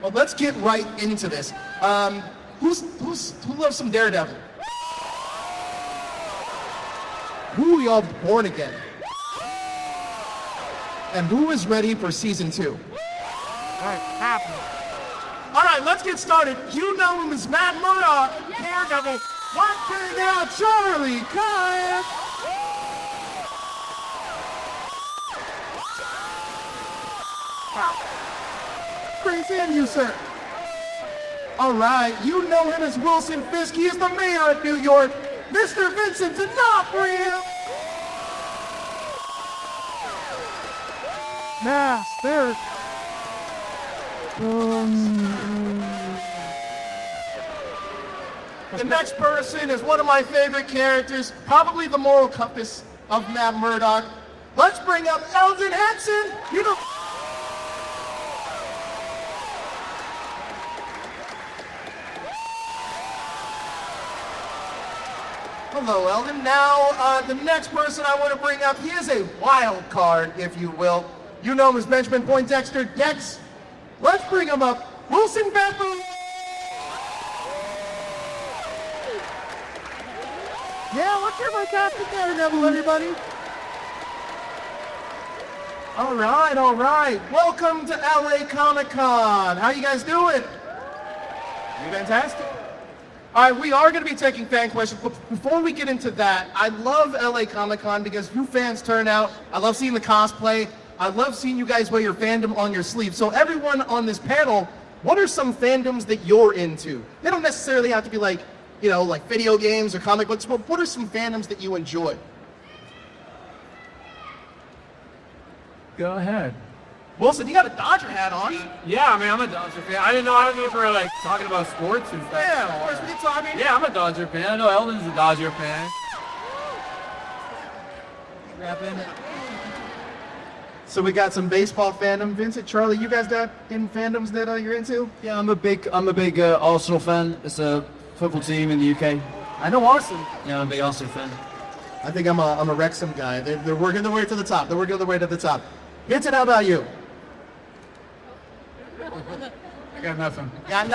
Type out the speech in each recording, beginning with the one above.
Well, let's get right into this. Who loves some Daredevil? Who y'all born again? And who is ready for season 2? All right, let's get started. You know him as Matt Murdock, Daredevil. Let's bring out Charlie Kyle. Great seeing you, sir. All right, you know him as Wilson Fisk. He is the mayor of New York, Mr. Vincent D'Onofrio. Master. The next person is one of my favorite characters, probably the moral compass of Matt Murdock. Let's bring up Eldon Henson. You know. Hello, Eldon. Now, the next person I want to bring up, he is a wild card, if you will. You know him as Benjamin Poindexter, Dex. Let's bring him up, Wilson Bethel. Yeah, let's hear my Captain Daredevil, everybody. All right. Welcome to LA Comic-Con. How you guys doing? Fantastic. All right, we are going to be taking fan questions, but before we get into that, I love LA Comic-Con because you fans turn out. I love seeing the cosplay. I love seeing you guys wear your fandom on your sleeve. So everyone on this panel, what are some fandoms that you're into? They don't necessarily have to be like, you know, like video games or comic books, but what are some fandoms that you enjoy? Go ahead. Wilson, you got a Dodger hat on. Yeah, I mean, I'm a Dodger fan. I didn't know we were like talking about sports and stuff. Yeah, of course we can talk. Yeah, I'm a Dodger fan. I know Eldon's a Dodger fan. So we got some baseball fandom. Vincent, Charlie, you guys got any fandoms that you're into? Yeah, I'm a big Arsenal fan. It's a football team in the UK. I know Arsenal. Yeah, I'm a big Arsenal fan. I think I'm a Wrexham guy. They're working their way to the top. Vincent, how about you? I got nothing. Got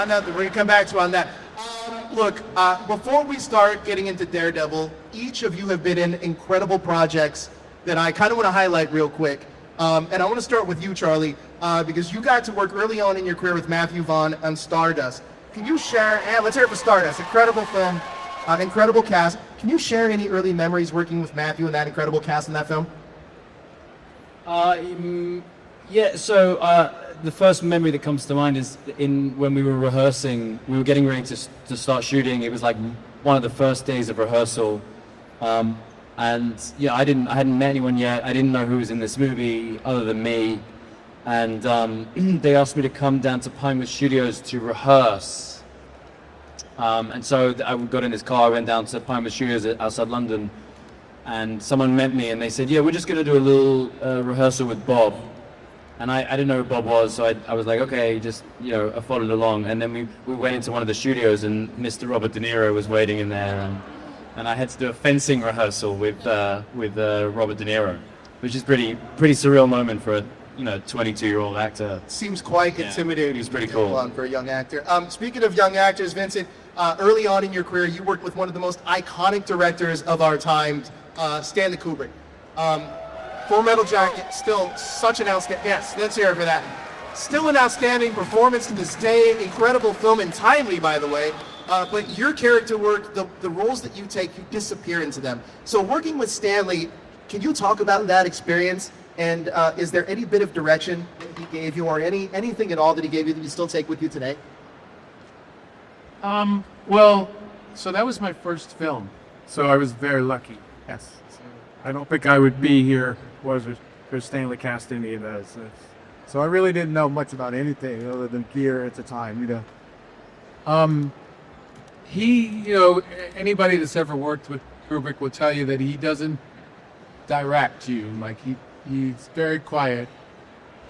nothing. We're gonna come back to you on that. Look, before we start getting into Daredevil, each of you have been in incredible projects that I kind of want to highlight real quick. And I want to start with you, Charlie, because you got to work early on in your career with Matthew Vaughn on Stardust. Can you share, let's hear it for Stardust, incredible film, incredible cast. Can you share any early memories working with Matthew and that incredible cast in that film? Yeah, so the first memory that comes to mind is when we were rehearsing, we were getting ready to start shooting. It was like one of the first days of rehearsal. And yeah, I hadn't met anyone yet. I didn't know who was in this movie other than me. And they asked me to come down to Pinewood Studios to rehearse. And so I got in this car, I went down to Pinewood Studios outside London, and someone met me and they said, yeah, we're just going to do a little rehearsal with Bob. And I didn't know who Bob was, so I was like, okay, just, I followed along. And then we went into one of the studios and Mr. Robert De Niro was waiting in there, and I had to do a fencing rehearsal with Robert De Niro, which is pretty surreal moment for a 22-year-old actor. Seems quite intimidating. He was pretty cool for a young actor. Speaking of young actors, Vincent, early on in your career, you worked with one of the most iconic directors of our time, Stanley Kubrick. Full Metal Jacket, still such an outstanding. Yes, let's hear it for that. Still an outstanding performance to this day. Incredible film and timely, by the way. But your character work, the roles that you take, you disappear into them. So working with Stanley, can you talk about that experience? And is there any bit of direction that he gave you, or anything at all that he gave you that you still take with you today? Well, so that was my first film. So I was very lucky. Yes. So I don't think I would be here was if Stanley cast any of those. So I really didn't know much about anything other than gear at the time, He, anybody that's ever worked with Kubrick will tell you that he doesn't direct you. Like he's very quiet,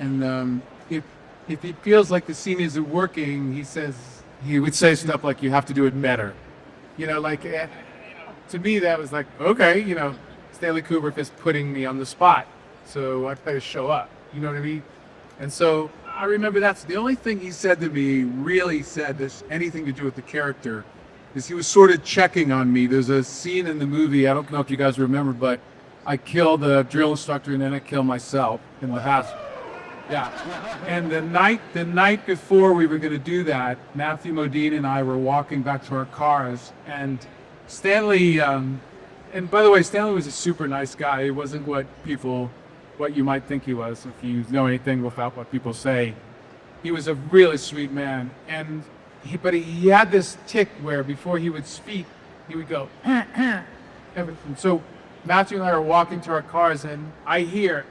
and if he feels like the scene isn't working, he would say stuff like, "You have to do it better." To me that was like, okay, Stanley Kubrick is putting me on the spot, so I better show up. You know what I mean? And so I remember that's the only thing he said to me, really said this, anything to do with the character, is he was sort of checking on me. There's a scene in the movie, I don't know if you guys remember, but I kill the drill instructor and then I kill myself in the house. Yeah. And the night before we were going to do that, Matthew Modine and I were walking back to our cars, and Stanley, and by the way, Stanley was a super nice guy. He wasn't what you might think he was, if you know anything about what people say. He was a really sweet man, and but he had this tick where before he would speak, he would go, everything. So Matthew and I are walking to our cars, and I hear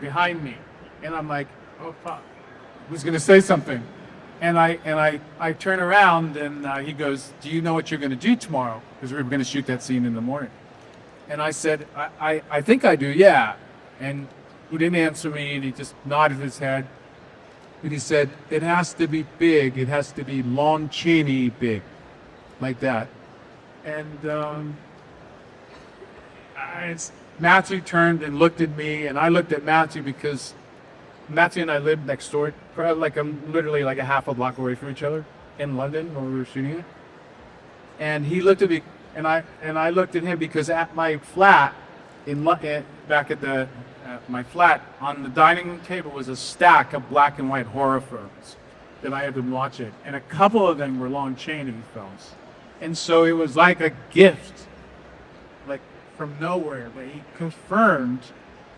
behind me, and I'm like, oh fuck, who's gonna say something? And I turn around, and he goes, do you know what you're gonna do tomorrow? Because we were gonna shoot that scene in the morning. And I said, I think I do, yeah. And he didn't answer me, and he just nodded his head. And he said, it has to be big. It has to be Lon Chaney big, like that. And Matthew turned and looked at me, and I looked at Matthew because Matthew and I lived next door, probably literally like a half a block away from each other in London when we were shooting it. And he looked at me, and I looked at him because at my flat back at my flat on the dining room table was a stack of black and white horror films that I had been watching, and a couple of them were Lon Chaney films. And so it was like a gift, like from nowhere, but he confirmed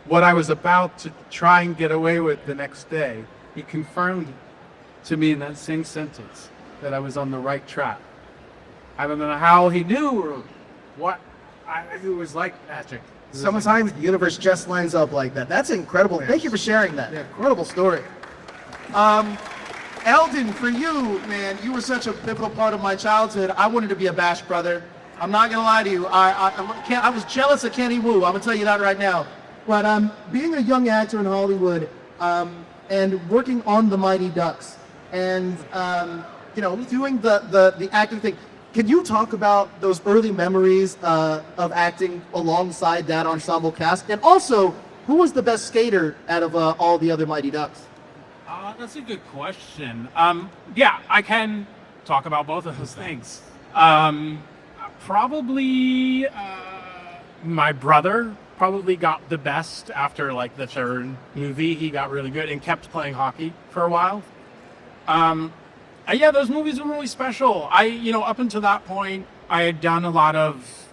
what I was about to try and get away with the next day. He confirmed to me in that same sentence that I was on the right track. I don't know how he knew or what. It was like magic. Sometimes the universe just lines up like that. That's incredible. Thank you for sharing that. Incredible story. Eldon, for you, man, you were such a pivotal part of my childhood. I wanted to be a Bash brother. I'm not gonna lie to you. I was jealous of Kenny Wu. I'm gonna tell you that right now. But being a young actor in Hollywood and working on the Mighty Ducks and doing the acting thing. Can you talk about those early memories of acting alongside that ensemble cast? And also, who was the best skater out of all the other Mighty Ducks? That's a good question. Yeah, I can talk about both of those things. Probably my brother probably got the best after like the third movie. He got really good and kept playing hockey for a while. Yeah, those movies were really special. Up until that point, I had done a lot of,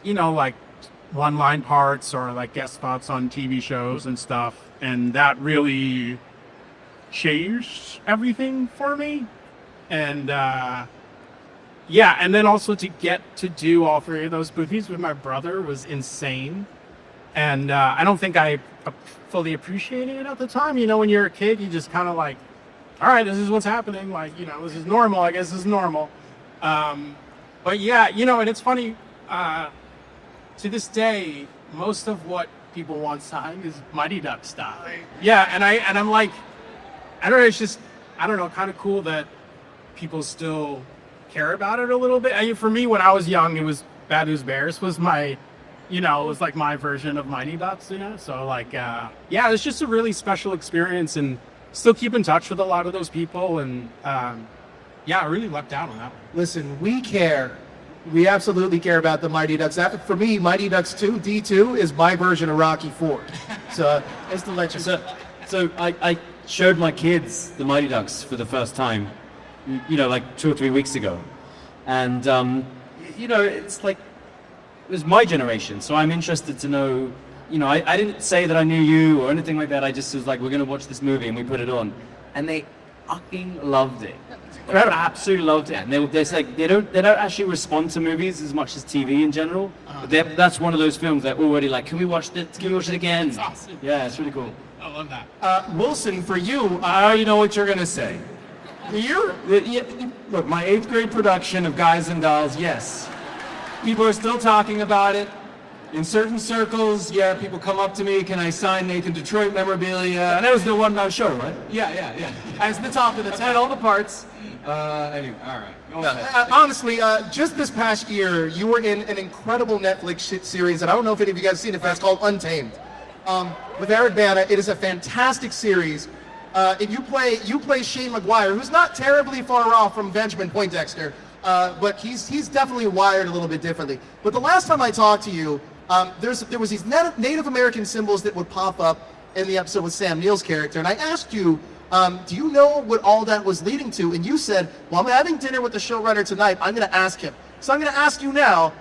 like one-line parts or like guest spots on TV shows and stuff, and that really changed everything for me. And yeah, and then also to get to do all three of those movies with my brother was insane. And I don't think I fully appreciated it at the time. When you're a kid, you just kind of like, all right, this is what's happening. Like, this is normal. I guess this is normal. But yeah, and it's funny, to this day, most of what people want signed is Mighty Duck style. Yeah, and I'm like, I don't know, it's just, I don't know, kind of cool that people still care about it a little bit. For me, when I was young, it was Bad News Bears was my, it was like my version of Mighty Ducks, So like, yeah, it's just a really special experience, and still keep in touch with a lot of those people, and yeah, I really lucked out on that one. Listen, we care. We absolutely care about the Mighty Ducks. For me, Mighty Ducks 2, D2, is my version of Rocky 4. So, just to let you know. So I showed my kids the Mighty Ducks for the first time, like 2 or 3 weeks ago. And, it's like, it was my generation, so I'm interested to know. I didn't say that I knew you or anything like that. I just was like, we're going to watch this movie, and we put it on. And they fucking loved it. They absolutely loved it. And they don't actually respond to movies as much as TV in general. But that's one of those films that already like, can we watch it? Can we watch it again? It's awesome. Yeah, it's really cool. I love that. Wilson, for you, I already know what you're going to say. Look, my 8th grade production of Guys and Dolls, yes. People are still talking about it. In certain circles, yeah, people come up to me, can I sign Nathan Detroit memorabilia? And that was the one show, right? Yeah. As the top of the 10, all the parts. Anyway, all right. Honestly, just this past year, you were in an incredible Netflix series that I don't know if any of you guys have seen it, but it's called Untamed. With Eric Bana, it is a fantastic series. and you play Shane McGuire, who's not terribly far off from Benjamin Poindexter, but he's definitely wired a little bit differently. But the last time I talked to you, there was these Native American symbols that would pop up in the episode with Sam Neill's character, and I asked you, do you know what all that was leading to? And you said, well, I'm having dinner with the showrunner tonight. I'm going to ask him. So I'm going to ask you now,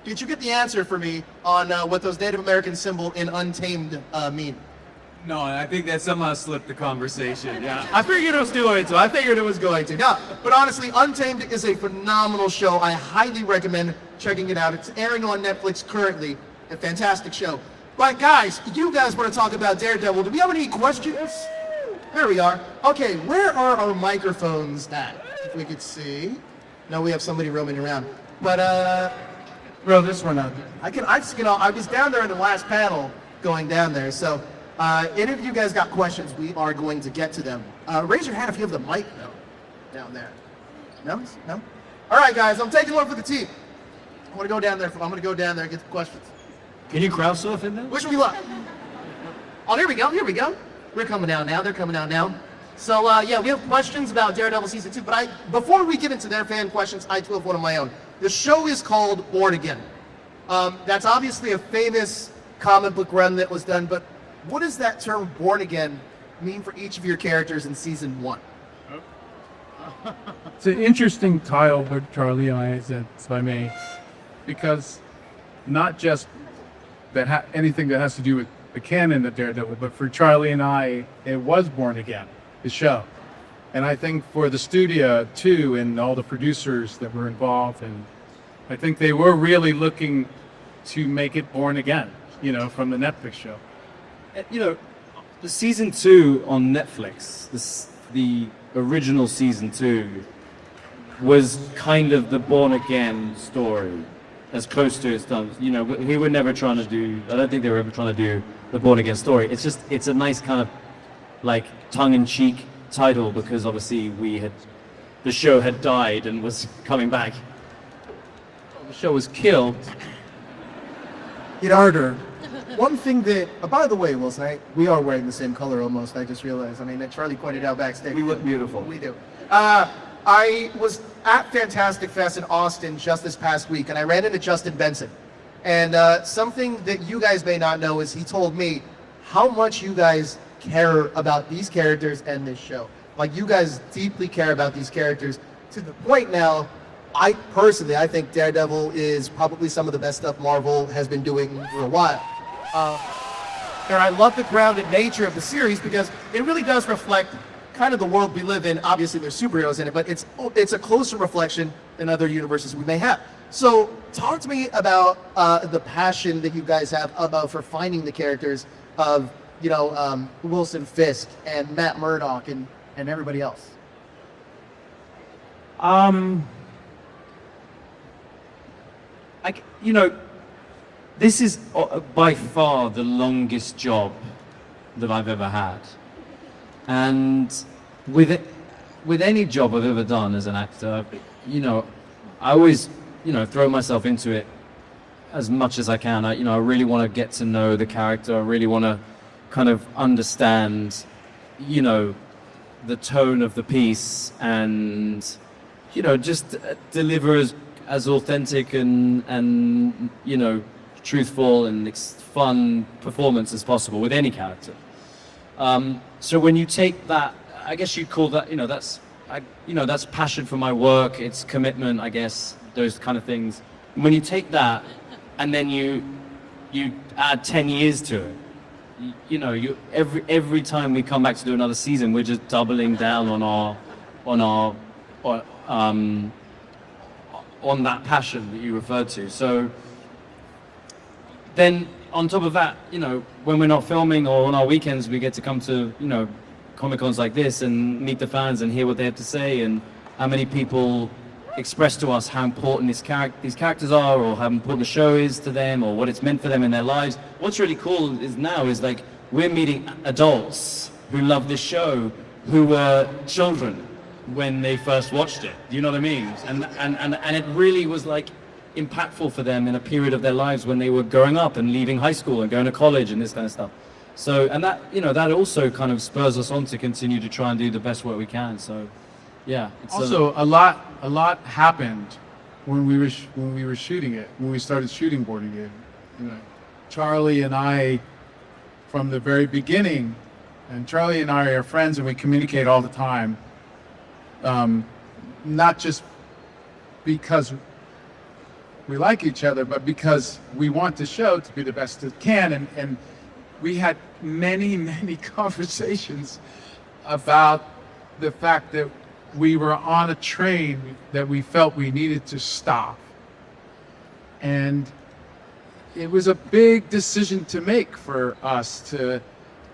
did you get the answer for me on what those Native American symbol in Untamed mean? No, I think that somehow slipped the conversation. Yeah. I figured it was going to. I figured it was going to. Yeah, but honestly, Untamed is a phenomenal show. I highly recommend checking it out. It's airing on Netflix currently. A fantastic show. But guys, you guys want to talk about Daredevil. Do we have any questions? There we are. Okay, where are our microphones at? If we could see. No, we have somebody roaming around. But Throw this one out. I was down there in the last panel going down there. So any of you guys got questions, we are going to get to them. Raise your hand if you have the mic though. Down there. No? No? All right, guys, I'm taking one for the team. I'm gonna go down there and get the questions. Can you crowd surf in there? Which one you like? Oh, here we go. We're coming down now. They're coming down now. So, yeah, we have questions about Daredevil Season 2, but before we get into their fan questions, I too have one of my own. The show is called Born Again. That's obviously a famous comic book run that was done, but what does that term Born Again mean for each of your characters in Season 1? It's an interesting title for Charlie and I, if I may, because not just that anything that has to do with the canon of Daredevil, but for Charlie and I, it was Born Again, the show. And I think for the studio too, and all the producers that were involved, and I think they were really looking to make it Born Again, from the Netflix show. The season 2 on Netflix, the original season 2, was kind of the Born Again story, as close to its done. We were never trying to do. I don't think they were ever trying to do the Born Again story. It's a nice kind of like tongue-in-cheek title because obviously the show had died and was coming back. The show was killed. Get harder. One thing that, by the way, Wilson, we are wearing the same color almost. I just realized. I mean, that Charlie pointed out backstage. We look beautiful. We do. I was at Fantastic Fest in Austin just this past week, and I ran into Justin Benson. And something that you guys may not know is he told me how much you guys care about these characters and this show. Like, you guys deeply care about these characters to the point now, I think Daredevil is probably some of the best stuff Marvel has been doing for a while. And I love the grounded nature of the series because it really does reflect kind of the world we live in. Obviously, there's superheroes in it, but it's a closer reflection than other universes we may have. So, talk to me about the passion that you guys have for finding the characters of, Wilson Fisk and Matt Murdock and everybody else. This is by far the longest job that I've ever had. And with any job I've ever done as an actor, I always, throw myself into it as much as I can. I really want to get to know the character. I really want to kind of understand, the tone of the piece and, just deliver as authentic and truthful and fun performance as possible with any character. So when you take that, I guess you'd call that, that's passion for my work. It's commitment, I guess, those kind of things. And when you take that and then you add 10 years to it, every time we come back to do another season, we're just doubling down on that passion that you referred to. So then on top of that, when we're not filming or on our weekends, we get to come to, Comic-Cons like this and meet the fans and hear what they have to say and how many people express to us how important these characters are or how important the show is to them or what it's meant for them in their lives. What's really cool is like we're meeting adults who love this show who were children when they first watched it. Do you know what I mean? And it really was like impactful for them in a period of their lives when they were growing up and leaving high school and going to college and this kind of stuff. So, and that, you know, that also kind of spurs us on to continue to try and do the best work we can. So, yeah. It's Also, a lot happened when we were shooting it. When we started shooting Board Game, you know, Charlie and I, from the very beginning, and Charlie and I are friends, and we communicate all the time. Not just because we like each other, but because we want the show to be the best it can. And we had many conversations about the fact that we were on a train that we felt we needed to stop. And it was a big decision to make for us to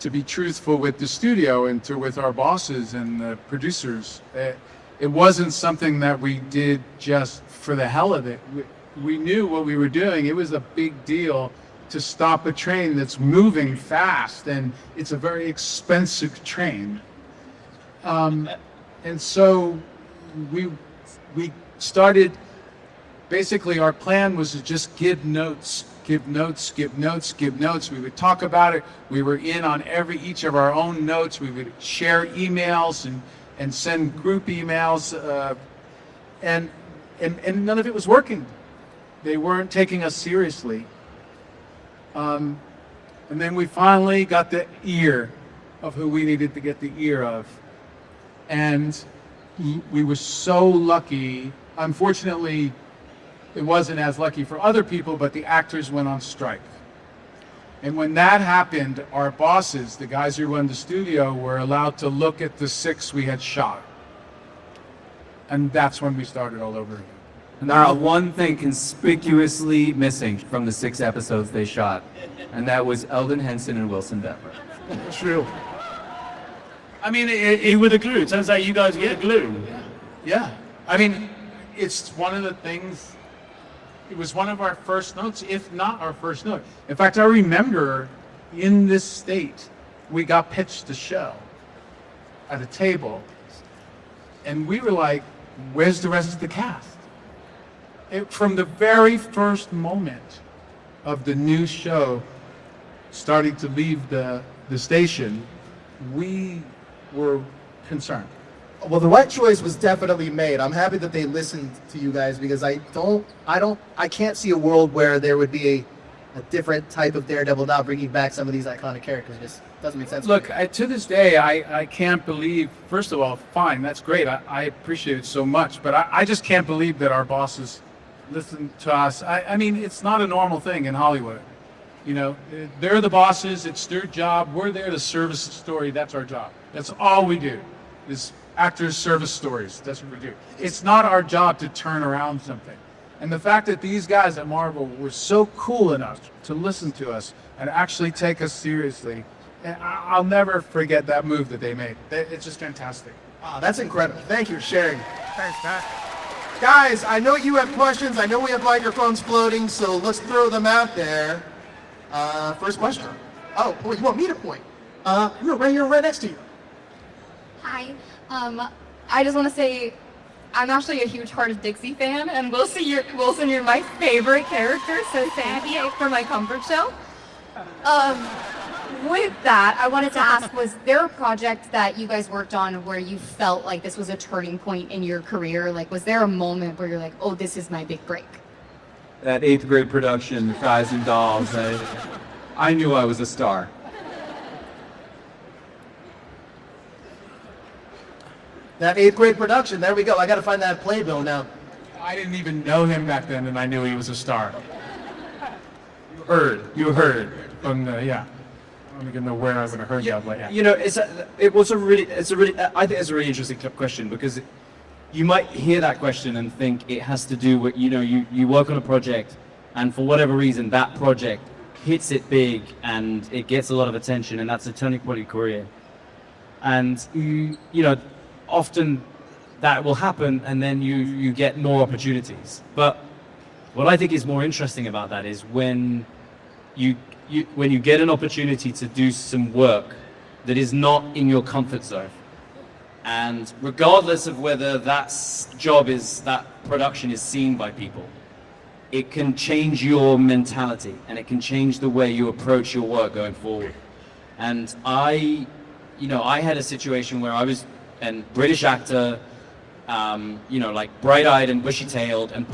be truthful with the studio and with our bosses and the producers. It wasn't something that we did just for the hell of it. We knew what we were doing. It was a big deal to stop a train that's moving fast, and it's a very expensive train. And so we started, basically our plan was to just give notes. We would talk about it. We were in on each of our own notes. We would share emails and send group emails, and none of it was working. They weren't taking us seriously. And then we finally got the ear of who we needed to get the ear of. And we were so lucky. Unfortunately, it wasn't as lucky for other people, but the actors went on strike. And when that happened, our bosses, the guys who run the studio, were allowed to look at the 6 we had shot. And that's when we started all over again. And there's one thing conspicuously missing from the 6 episodes they shot, and that was Eldon Henson and Wilson Detmer. True. I mean, he with the glue. It turns out you guys get glue. Yeah. I mean, it's one of the things, it was one of our first notes, if not our first note. In fact, I remember in this state, we got pitched the show at a table, and we were like, where's the rest of the cast? From the very first moment of the new show starting to leave the station, we were concerned. Well, the right choice was definitely made. I'm happy that they listened to you guys, because I can't see a world where there would be a different type of Daredevil now, bringing back some of these iconic characters. It just doesn't make sense. Look, to this day, I can't believe, first of all, fine, that's great. I appreciate it so much, but I just can't believe that our bosses listen to us. I mean, it's not a normal thing in Hollywood. You know, they're the bosses, it's their job. We're there to service the story. That's our job. That's all we do, is actors service stories. That's what we do. It's not our job to turn around something. And the fact that these guys at Marvel were so cool enough to listen to us and actually take us seriously, I'll never forget that move that they made. It's just fantastic. Wow, that's incredible. Thank you for sharing. Thanks, Pat. Guys, I know you have questions. I know we have microphones floating, so let's throw them out there. First question. Oh, well, you want me to point? We're right here, right next to you. Hi. I just want to say I'm actually a huge Heart of Dixie fan, and Wilson, you're my favorite character, so thank you for my comfort show. With that, I wanted to ask, was there a project that you guys worked on where you felt like this was a turning point in your career? Like, was there a moment where you're like, oh, this is my big break? That 8th grade production, Guys and Dolls, I knew I was a star. That 8th grade production. There we go. I got to find that playbill now. I didn't even know him back then, and I knew he was a star. You heard from the, yeah. I don't even know where I would have heard that, but yeah. You know, I think it's a really interesting question, because you might hear that question and think it has to do with, you work on a project, and for whatever reason that project hits it big and it gets a lot of attention, and that's a turning point in your career. And often that will happen, and then you get more opportunities. But what I think is more interesting about that is when you get an opportunity to do some work that is not in your comfort zone. And regardless of whether that production is seen by people, it can change your mentality, and it can change the way you approach your work going forward. And I had a situation where I was a British actor, like bright-eyed and bushy-tailed, and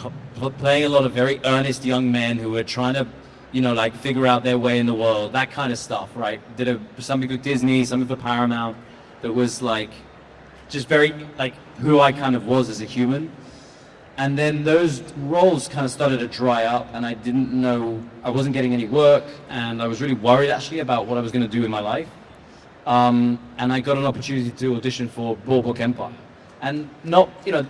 playing a lot of very earnest young men who were trying to, like figure out their way in the world, that kind of stuff, right? Did something with Disney, something for Paramount, that was like, just very like who I kind of was as a human. And then those roles kind of started to dry up, and I didn't know, I wasn't getting any work, and I was really worried actually about what I was going to do in my life. And I got an opportunity to audition for Boardwalk Empire. And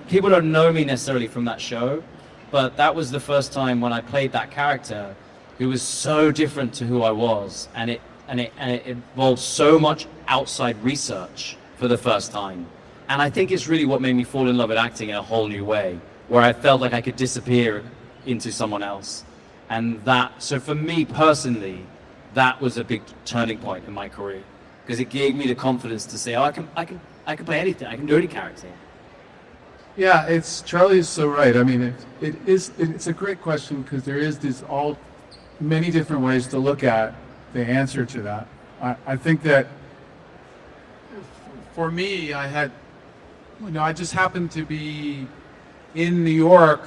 people don't know me necessarily from that show, but that was the first time when I played that character who was so different to who I was, and it involved so much outside research for the first time. And I think it's really what made me fall in love with acting in a whole new way, where I felt like I could disappear into someone else. And so for me personally, that was a big turning point in my career, because it gave me the confidence to say, I can play anything, I can do any character. Yeah, Charlie's so right. I mean, it's a great question, because there is many different ways to look at the answer to that. I think that for me, I just happened to be in New York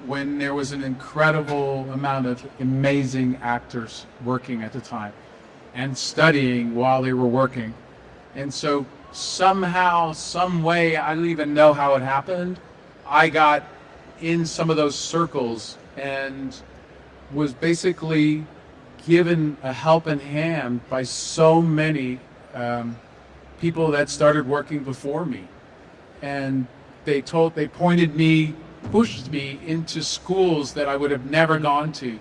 when there was an incredible amount of amazing actors working at the time and studying while they were working. And so somehow, some way, I don't even know how it happened, I got in some of those circles and was basically given a helping hand by so many people that started working before me. And they pointed me, pushed me into schools that I would have never gone to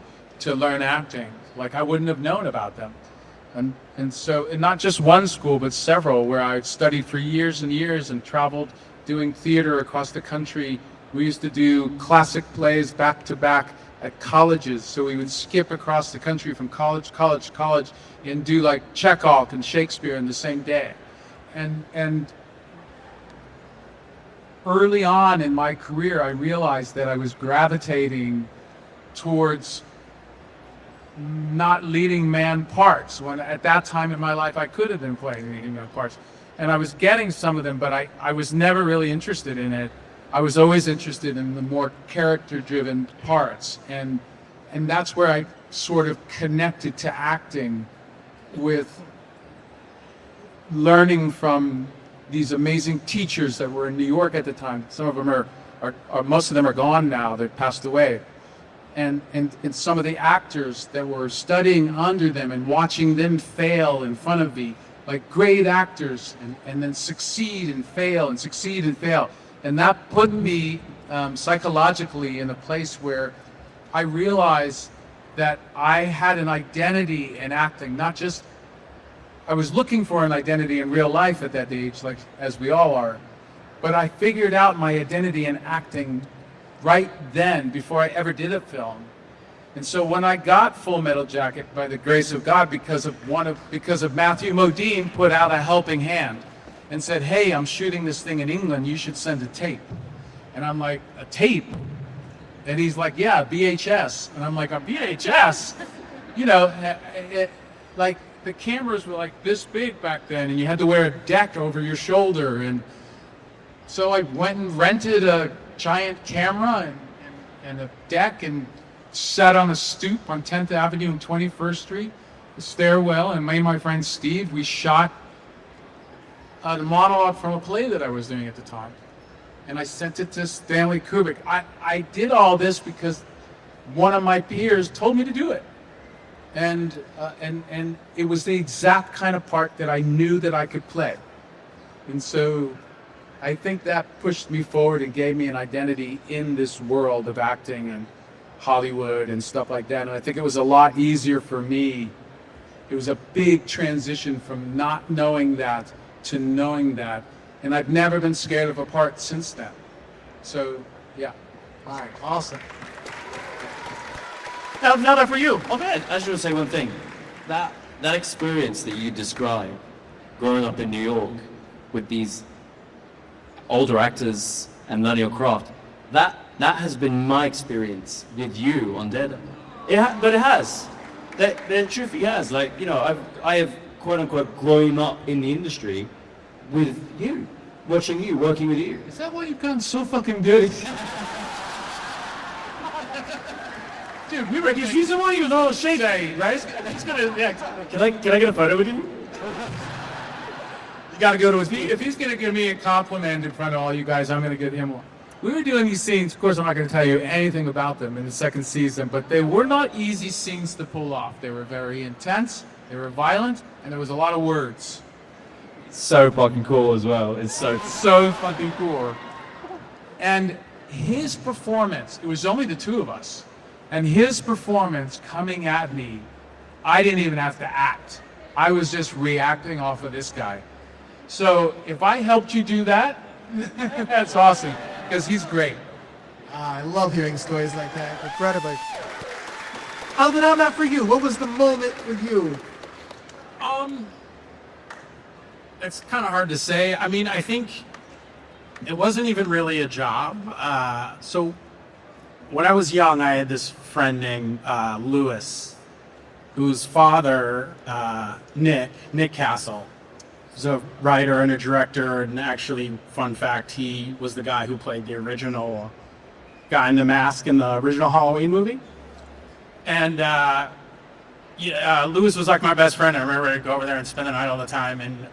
learn acting. Like, I wouldn't have known about them. And so, not just one school, but several, where I studied for years and years and traveled doing theater across the country. We used to do classic plays back to back at colleges, so we would skip across the country from college to college and do like Chekhov and Shakespeare in the same day. And early on in my career, I realized that I was gravitating towards not leading man parts, when at that time in my life I could have been playing leading man parts. And I was getting some of them, but I was never really interested in it. I was always interested in the more character-driven parts. And that's where I sort of connected to acting, with learning from these amazing teachers that were in New York at the time. Some of them are most of them are gone now, they've passed away. And some of the actors that were studying under them and watching them fail in front of me, like great actors, and then succeed and fail and succeed and fail. And that put me psychologically in a place where I realized that I had an identity in acting, not just, I was looking for an identity in real life at that age, like as we all are, but I figured out my identity in acting right then, before I ever did a film. And so when I got Full Metal Jacket, by the grace of God, because of Matthew Modine put out a helping hand and said, hey, I'm shooting this thing in England, you should send a tape. And I'm like, a tape? And he's like, yeah, VHS. And I'm like, a VHS? Like the cameras were like this big back then, and you had to wear a deck over your shoulder. And so I went and rented a giant camera and a deck and sat on a stoop on 10th Avenue and 21st Street, the stairwell, and me and my friend Steve, we shot a monologue from a play that I was doing at the time. And I sent it to Stanley Kubrick. I did all this because one of my peers told me to do it. And it was the exact kind of part that I knew that I could play. And so I think that pushed me forward and gave me an identity in this world of acting and Hollywood and stuff like that. And I think it was a lot easier for me. It was a big transition from not knowing that to knowing that. And I've never been scared of a part since then. So, yeah. All right, awesome. Now that for you. Okay, I just want to say one thing. That experience that you described, growing up in New York with these older actors and learning your craft, that has been my experience with you on Daredevil. But it has. The truth, it has. Like, I have quote unquote growing up in the industry with you, watching you, working with you. Is that why you've gotten so fucking good? Dude, we were He's the one who's all shady, right? It's gonna, yeah. Can I get a photo with you? You gotta go to his. If he's gonna give me a compliment in front of all you guys, I'm gonna give him one. We were doing these scenes. Of course, I'm not gonna tell you anything about them in the second season, but they were not easy scenes to pull off. They were very intense. They were violent, and there was a lot of words. So fucking cool as well. It's so So fucking cool. And his performance. It was only the two of us, and his performance coming at me. I didn't even have to act. I was just reacting off of this guy. So if I helped you do that, that's awesome, because he's great. I love hearing stories like that. Incredibly. Alden, how about for you? What was the moment with you? It's kind of hard to say. I mean, I think it wasn't even really a job. So when I was young, I had this friend named Lewis, whose father, Nick Castle, was a writer and a director, and actually, fun fact, he was the guy who played the original guy in the mask in the original Halloween movie. And Lewis was like my best friend. I remember I'd go over there and spend the night all the time. And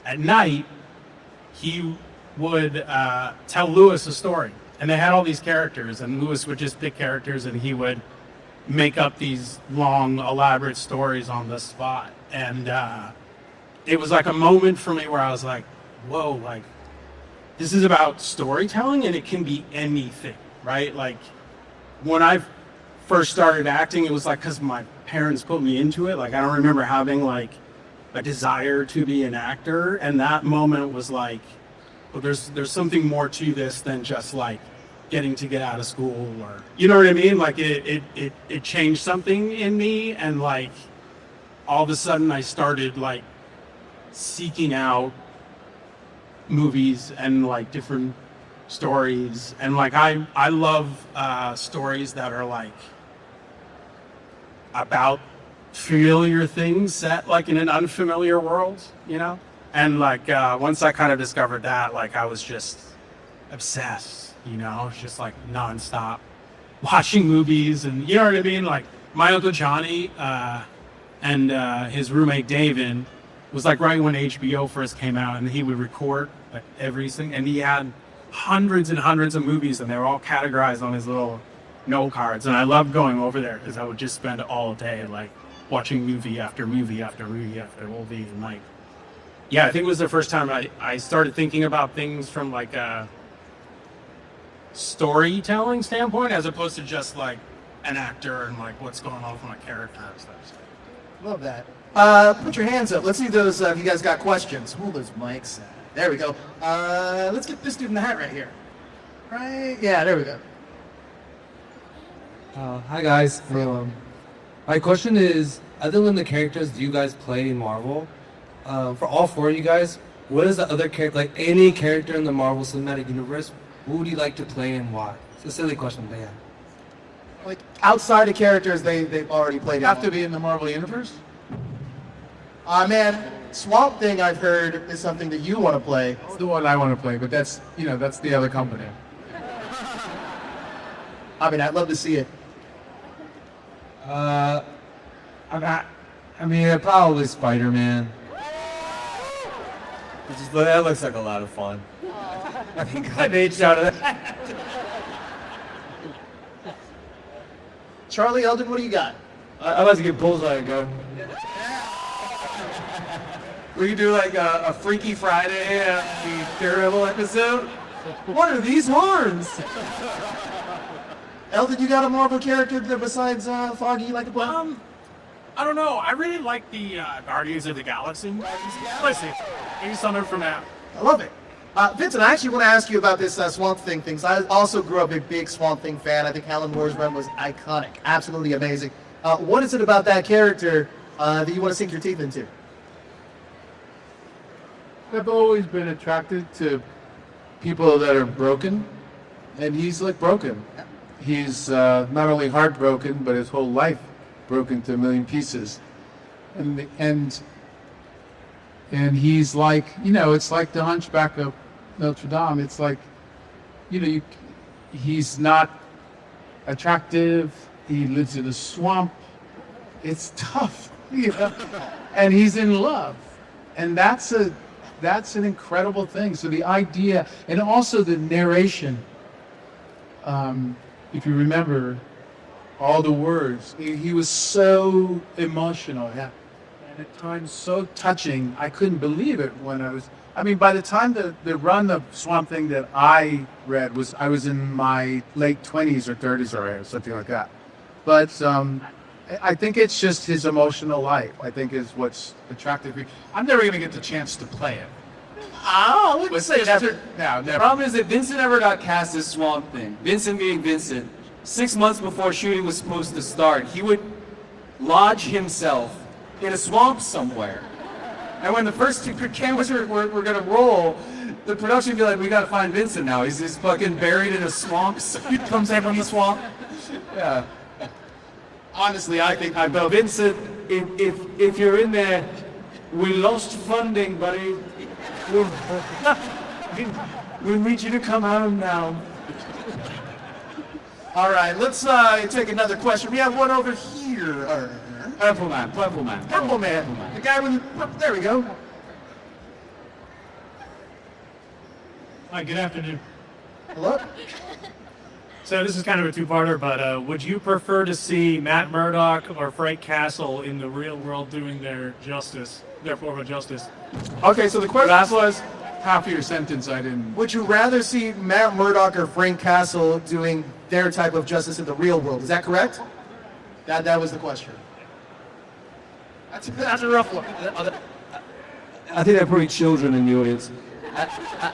at night, he would tell Lewis a story. And they had all these characters, and Lewis would just pick characters, and he would make up these long, elaborate stories on the spot. And it was like a moment for me where I was like, whoa, like, this is about storytelling, and it can be anything, right? Like, when I first started acting, it was like because my parents put me into it. Like, I don't remember having like a desire to be an actor, and that moment was like, well, there's something more to this than just like getting to get out of school, or you know what I mean? Like it changed something in me, and like all of a sudden I started like seeking out movies and like different stories, and like I love stories that are like about familiar things set like in an unfamiliar world, you know? And like once I kind of discovered that, like I was just obsessed, you know, just like nonstop watching movies, and you know what I mean? Like my Uncle Johnny and his roommate David was like right when HBO first came out, and he would record like everything, and he had hundreds and hundreds of movies, and they were all categorized on his little note cards. And I loved going over there because I would just spend all day like watching movie after movie after movie after movie, and like, yeah, I think it was the first time I started thinking about things from like a storytelling standpoint as opposed to just like an actor and like what's going on with my character and stuff. Love that. Put your hands up. Let's see those. If you guys got questions. Hold those mics. There we go. Let's get this dude in the hat right here. Right? Yeah, there we go. Hi guys. My question is, other than the characters you guys play in Marvel, for all four of you guys, what is the other character, like any character in the Marvel Cinematic Universe, who would you like to play and why? It's a silly question, but yeah. Like outside of characters they've already played. Have to be in the Marvel Universe? Man, Swamp Thing I've heard is something that you want to play. It's the one I want to play, but that's, you know, that's the other company. I mean, I'd love to see it. Probably Spider-Man. That looks like a lot of fun. I think I'd age out of that. Charlie Eldon, what do you got? I'm about to get Bullseye and go. We could do like a Freaky Friday the Daredevil episode. What are these horns? Eldon, you got a Marvel character that besides Foggy you like to play? I don't know. I really like the Guardians of the Galaxy. Let's see. Maybe something from that. I love it. Vincent, I actually want to ask you about this Swamp Thing thing. I also grew up a big Swamp Thing fan. I think Alan Moore's run was iconic, absolutely amazing. What is it about that character that you want to sink your teeth into? I've always been attracted to people that are broken, and he's like broken. He's not only heartbroken, but his whole life broken to a million pieces. and he's like, it's like the Hunchback of Notre Dame. It's like, he's not attractive. He lives in a swamp. It's tough, and he's in love, and that's an incredible thing. So the idea, and also the narration. If you remember all the words, he was so emotional, and at times so touching. I couldn't believe it when by the time the run of Swamp Thing that I read I was in my late 20s or 30s or something like that. But I think it's just his emotional life, I think, is what's attractive. I'm never going to get the chance to play it. I wouldn't say that. No, The never. problem is that Vincent never got cast as Swamp Thing. Vincent being Vincent, 6 months before shooting was supposed to start, he would lodge himself in a swamp somewhere. And when the first two cameras were going to roll, the production would be like, we got to find Vincent now. He's just fucking buried in a swamp. So he comes in from the swamp. Yeah. Honestly, I think But Vincent, if you're in there, we lost funding, buddy. We need you to come home now. All right, let's take another question. We have one over here. Purple man, purple man. Purple man. The guy with there we go. Hi, good afternoon. Hello? So this is kind of a two-parter, but would you prefer to see Matt Murdock or Frank Castle in the real world doing their form of justice? Okay, so the question was, Half of your sentence I didn't. would you rather see Matt Murdock or Frank Castle doing their type of justice in the real world? Is that correct? That was the question. That's a rough one. I think there are probably children in the audience.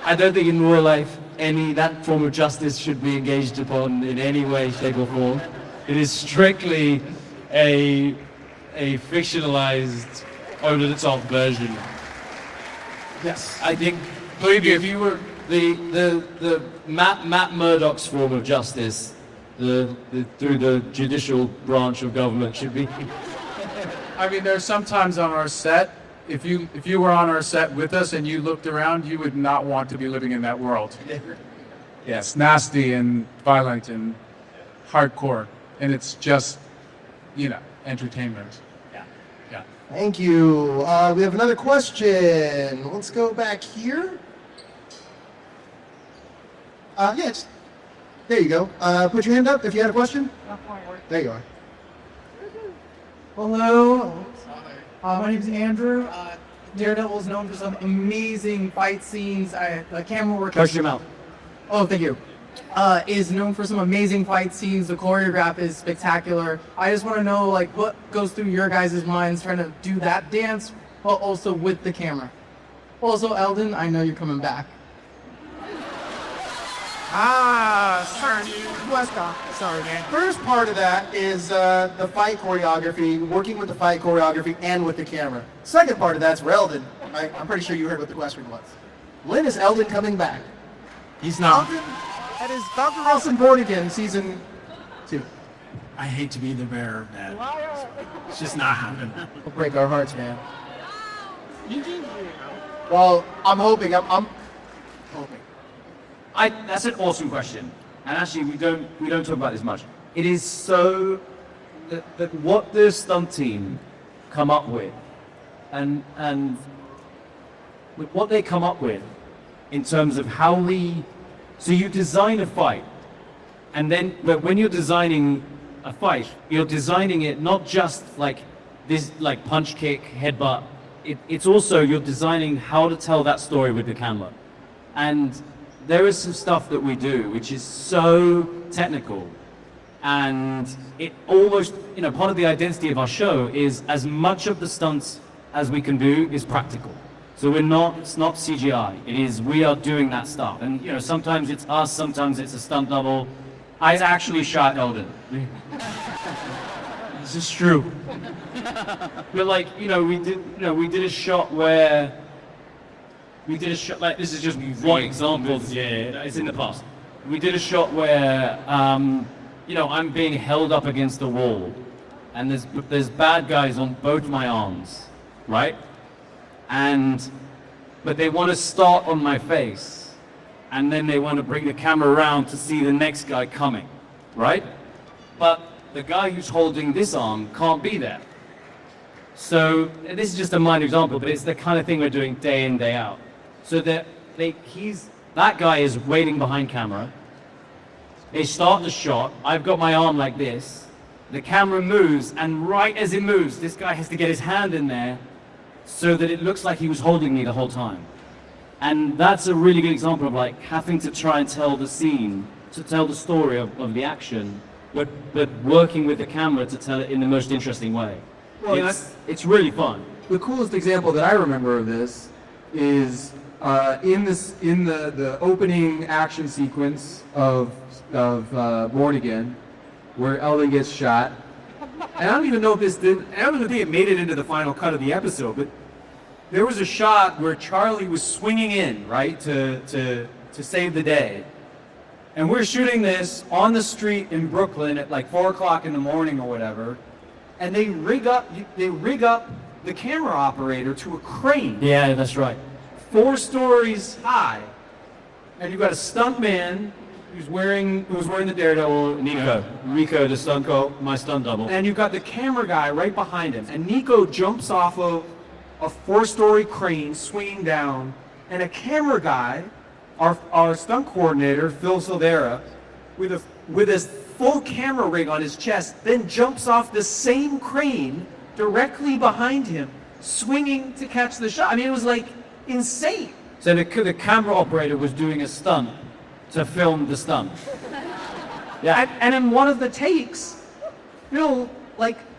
I don't think in real life that form of justice should be engaged upon in any way, shape or form. It is strictly a fictionalized, over-the-top version. Yes. I think if you were the Matt Murdock's form of justice, through the judicial branch of government should be. There's sometimes on our set, if you were on our set with us and you looked around, you would not want to be living in that world. Yeah, it's nasty and violent and hardcore, and it's just, entertainment. Yeah. Thank you. We have another question. Let's go back here. Yes. There you go. Put your hand up if you had a question. There you are. Hello. My name is Andrew. Daredevil is known for some amazing fight scenes. The camera work. Touch your mouth. Oh, thank you. Is known for some amazing fight scenes. The choreograph is spectacular. I just want to know, what goes through your guys' minds trying to do that dance, but also with the camera. Also, Eldon, I know you're coming back. Sorry, man. First part of that is the fight choreography, working with the fight choreography and with the camera. Second part of that's for Eldon. I'm pretty sure you heard what the question was. When is Eldon coming back? He's not. Eldon, that is Dr. Nelson Born Again, season 2. I hate to be the bearer of that. It's just not happening. It'll break our hearts, man. Well, I'm hoping. I'm hoping. That's an awesome question, and actually we don't talk about this much. It is so that what the stunt team come up with, and with what they come up with in terms of how so you design a fight, and then but when you're designing a fight, you're designing it not just like this, like punch, kick, headbutt. It's also you're designing how to tell that story with the camera, and there is some stuff that we do which is so technical, and it almost, part of the identity of our show is as much of the stunts as we can do is practical. So it's not CGI. We are doing that stuff. And, sometimes it's us, sometimes it's a stunt double. I actually shot Eldon. This is true. But we did a shot where this is just one example. Yeah, it's in the past. We did a shot where, I'm being held up against the wall, and there's bad guys on both my arms, right? But they want to start on my face, and then they want to bring the camera around to see the next guy coming, right? But the guy who's holding this arm can't be there. So this is just a minor example, but it's the kind of thing we're doing day in, day out. So that guy is waiting behind camera. They start the shot. I've got my arm like this. The camera moves, and right as it moves, this guy has to get his hand in there so that it looks like he was holding me the whole time. And that's a really good example of like having to try and tell the scene, to tell the story of the action, but working with the camera to tell it in the most interesting way. Well, It's really fun. the coolest example that I remember of this is in the opening action sequence of Born Again, where Eldon gets shot. And I don't even know if I don't even think it made it into the final cut of the episode, but there was a shot where Charlie was swinging in, right, to save the day. And we're shooting this on the street in Brooklyn at like 4 o'clock in the morning or whatever. And they rig up the camera operator to a crane. Yeah, that's right. 4 stories high. And you've got a stunt man who's wearing the Daredevil. Rico, the stunt my stunt double. And you've got the camera guy right behind him. And Nico jumps off of a 4-story crane swinging down. And a camera guy, our stunt coordinator, Phil Silvera, with his full camera rig on his chest, then jumps off the same crane directly behind him, swinging to catch the shot. I mean, it was like insane. So the camera operator was doing a stunt to film the stunt. Yeah. And in one of the takes, Phil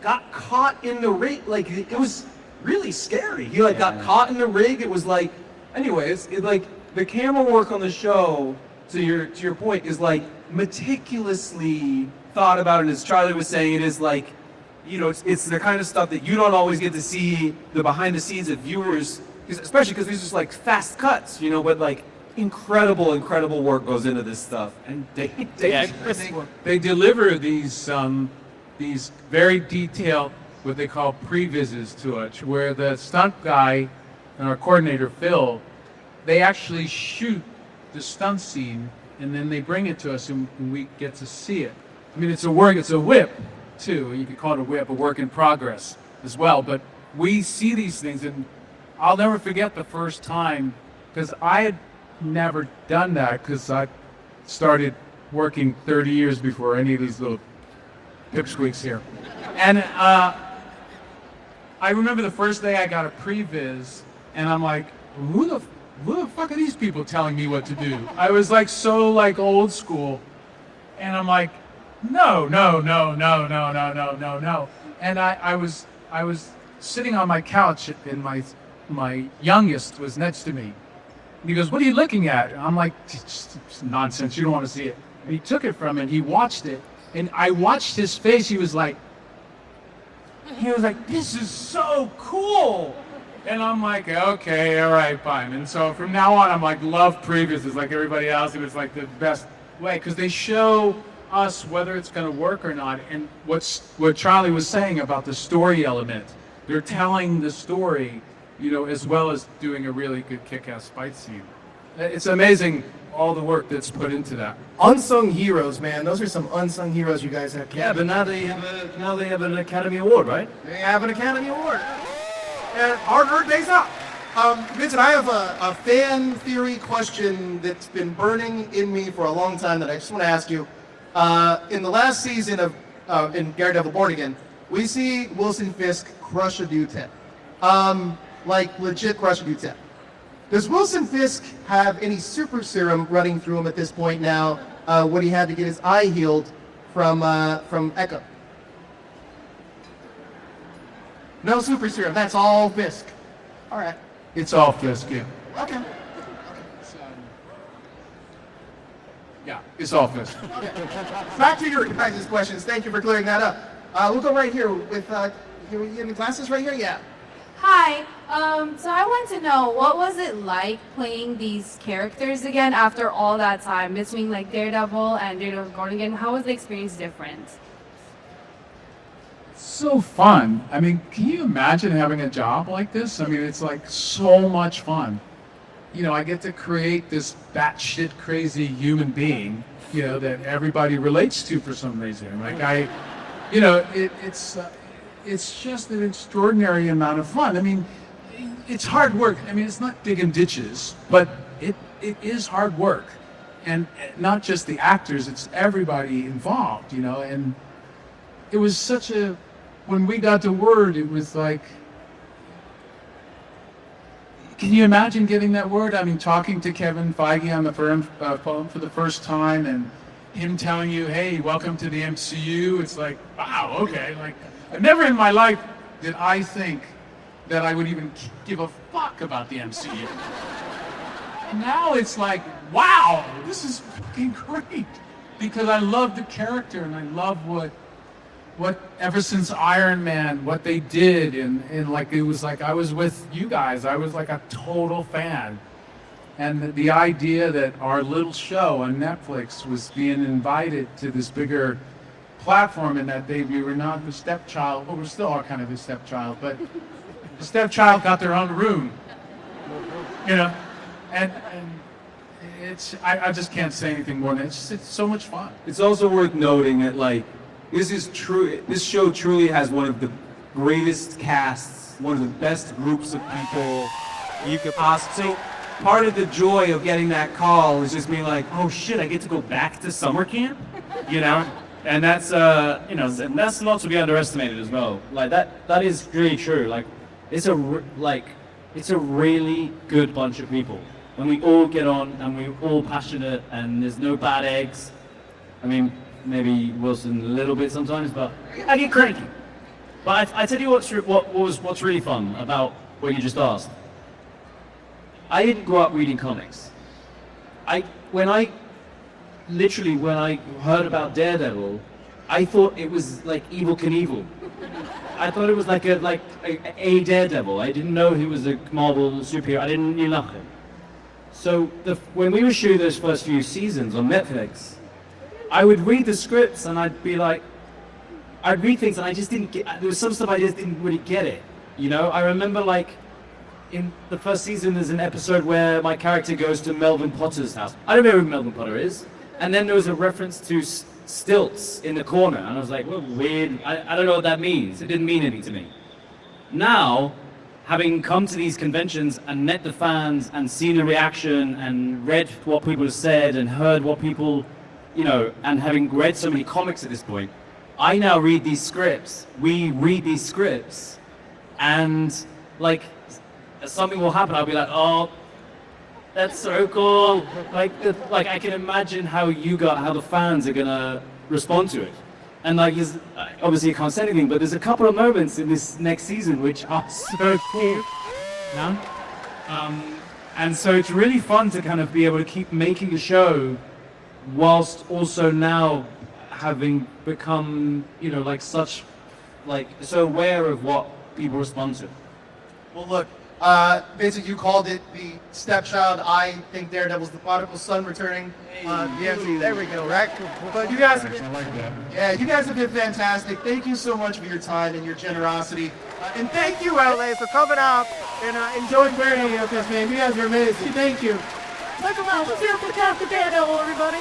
got caught in the rig. Like it was really scary. He got caught in the rig. It was like, anyways, the camera work on the show, to your point, is like meticulously thought about. And as Charlie was saying, it is like, it's the kind of stuff that you don't always get to see the behind the scenes of viewers, especially because these are just like fast cuts, but like incredible work goes into this stuff. And they deliver these very detailed, what they call previses to it, where the stunt guy and our coordinator Phil, they actually shoot the stunt scene and then they bring it to us and we get to see it. I mean, it's a whip too. You could call it a whip, a work in progress as well. But we see these things, and I'll never forget the first time, because I had never done that, because I started working 30 years before any of these little pipsqueaks here. And I remember the first day I got a previs, and I'm like, who the fuck are these people telling me what to do? I was like so like old school, and I'm like, no. And I was sitting on my couch, and my youngest was next to me. And he goes, "What are you looking at?" And I'm like, it's nonsense. You don't want to see it. And he took it from me, and he watched it, and I watched his face. He was like, "This is so cool." And I'm like, okay, all right, fine. And so from now on, I'm like, love previous like everybody else. It was like the best way, because they show us whether it's going to work or not. And what Charlie was saying about the story element, they're telling the story, as well as doing a really good kick-ass fight scene. It's amazing all the work that's put into that. Unsung heroes, man. Those are some unsung heroes you guys have. Yeah, but now they have an Academy Award, right? They have an Academy Award. And hard work pays off. Vincent, I have a fan theory question that's been burning in me for a long time that I just want to ask you. In the last season of in Daredevil Born Again, we see Wilson Fisk crush a dude's head. Like legit crush a dude's head. Does Wilson Fisk have any super serum running through him at this point now when he had to get his eye healed from Echo? No super serum. That's all Fisk. All right. It's all Fisk, yeah. Okay. Yeah, it's all Fisk. Back to your guys' questions. Thank you for clearing that up. We'll go right here with you in the glasses right here. Yeah. Hi. So I want to know, what was it like playing these characters again after all that time between like Daredevil and Daredevil Born Again? How was the experience different? so fun. I mean, can you imagine having a job like this? I mean, it's like so much fun. You know, I get to create this batshit crazy human being, you know, that everybody relates to for some reason. Like you know, it's just an extraordinary amount of fun. I mean, it's hard work. I mean, it's not digging ditches, but it is hard work. And not just the actors, it's everybody involved, you know, and it was such a, when we got the word, it was like, can you imagine getting that word? I mean, talking to Kevin Feige on the phone for the first time and him telling you, hey, welcome to the MCU. It's like, wow, okay. Like, never in my life did I think that I would even give a fuck about the MCU. And now it's like, wow, this is fucking great. Because I love the character and I love what ever since Iron Man, what they did, and like it was like I was with you guys. I was like a total fan. And the idea that our little show on Netflix was being invited to this bigger platform, and that we were not the stepchild, well, we still are kind of the stepchild, but the stepchild got their own room, you know, and it's, I just can't say anything more than it's so much fun. It's also worth noting that, like, this is true. This show truly has one of the greatest casts, one of the best groups of people you could possibly. So part of the joy of getting that call is just being like, oh shit, I get to go back to summer camp, you know, and that's you know, and that's not to be underestimated as well. Like that is really true. Like it's a really good bunch of people. When we all get on and we're all passionate and there's no bad eggs. I mean, maybe Wilson a little bit sometimes, but I get cranky. But I tell you what's really fun about what you just asked. I didn't grow up reading comics. When I heard about Daredevil, I thought it was like Evel Knievel. I thought it was like a Daredevil. I didn't know he was a Marvel superhero. I didn't know nothing. So when we were shooting those first few seasons on Netflix, I would read the scripts and I'd read things and I just didn't get, there was some stuff I just didn't really get it. You know, I remember like in the first season there's an episode where my character goes to Melvin Potter's house. I don't know who Melvin Potter is. And then there was a reference to stilts in the corner. And I was like, well, weird. I don't know what that means. It didn't mean anything to me. Now, having come to these conventions and met the fans and seen the reaction and read what people have said and heard what people, you know, and having read so many comics at this point, I now read these scripts. We read these scripts, and like something will happen. I'll be like, oh, that's so cool. Like I can imagine how the fans are gonna respond to it. And like, obviously you can't say anything, but there's a couple of moments in this next season which are so cool. No? And so it's really fun to kind of be able to keep making a show whilst also now having become, you know, like such, like, so aware of what people respond to. Well, look, Vincent, you called it the stepchild. I think Daredevil's the prodigal son returning. There we go, right? But you guys have been, you guys have been fantastic. Thank you so much for your time and your generosity. And thank you, LA, for coming out and enjoying wearing this, man. You guys are amazing. Thank you. Let's hear it for Daredevil, everybody.